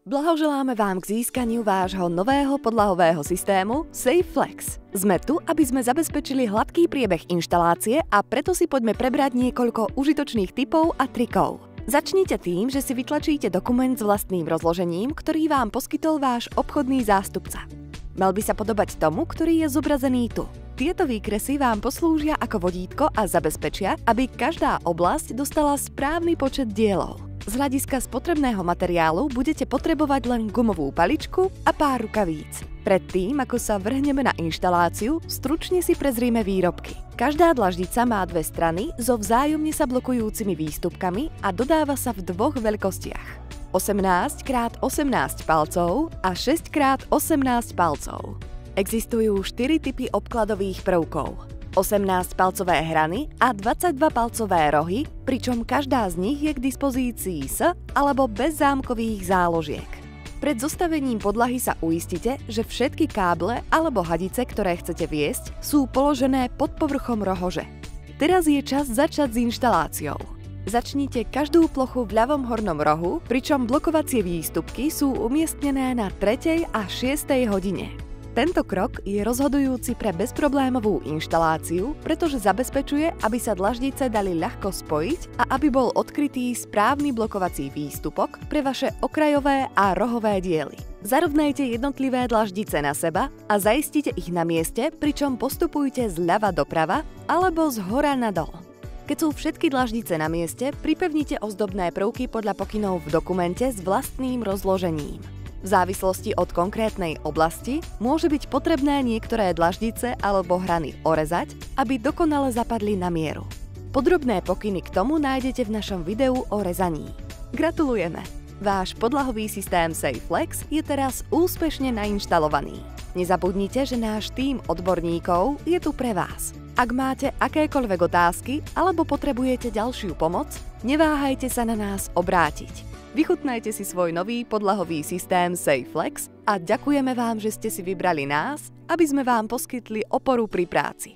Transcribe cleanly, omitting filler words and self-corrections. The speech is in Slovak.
Blahoželáme vám k získaniu vášho nového podlahového systému SafeFlex. Sme tu, aby sme zabezpečili hladký priebeh inštalácie a preto si poďme prebrať niekoľko užitočných tipov a trikov. Začnite tým, že si vytlačíte dokument s vlastným rozložením, ktorý vám poskytol váš obchodný zástupca. Mal by sa podobať tomu, ktorý je zobrazený tu. Tieto výkresy vám poslúžia ako vodítko a zabezpečia, aby každá oblasť dostala správny počet dielov. Z hľadiska spotrebného materiálu budete potrebovať len gumovú paličku a pár rukavíc. Predtým, ako sa vrhneme na inštaláciu, stručne si prezrime výrobky. Každá dlaždica má dve strany so vzájomne sa blokujúcimi výstupkami a dodáva sa v dvoch veľkostiach. 18x18 palcov a 6x18 palcov. Existujú 4 typy obkladových prvkov. 18-palcové hrany a 22-palcové rohy, pričom každá z nich je k dispozícii s alebo bez zámkových záložiek. Pred zostavením podlahy sa uistite, že všetky káble alebo hadice, ktoré chcete viesť, sú položené pod povrchom rohože. Teraz je čas začať s inštaláciou. Začnite každú plochu v ľavom hornom rohu, pričom blokovacie výstupky sú umiestnené na 3. a 6. hodine. Tento krok je rozhodujúci pre bezproblémovú inštaláciu, pretože zabezpečuje, aby sa dlaždice dali ľahko spojiť a aby bol odkrytý správny blokovací výstupok pre vaše okrajové a rohové diely. Zarovnajte jednotlivé dlaždice na seba a zaistite ich na mieste, pričom postupujte zľava doprava alebo zhora nadol. Keď sú všetky dlaždice na mieste, pripevnite ozdobné prvky podľa pokynov v dokumente s vlastným rozložením. V závislosti od konkrétnej oblasti môže byť potrebné niektoré dlaždice alebo hrany orezať, aby dokonale zapadli na mieru. Podrobné pokyny k tomu nájdete v našom videu o rezaní. Gratulujeme! Váš podlahový systém SafeFlex je teraz úspešne nainštalovaný. Nezabudnite, že náš tím odborníkov je tu pre vás. Ak máte akékoľvek otázky alebo potrebujete ďalšiu pomoc, neváhajte sa na nás obrátiť. Vychutnajte si svoj nový podlahový systém SafeFlex a ďakujeme vám, že ste si vybrali nás, aby sme vám poskytli oporu pri práci.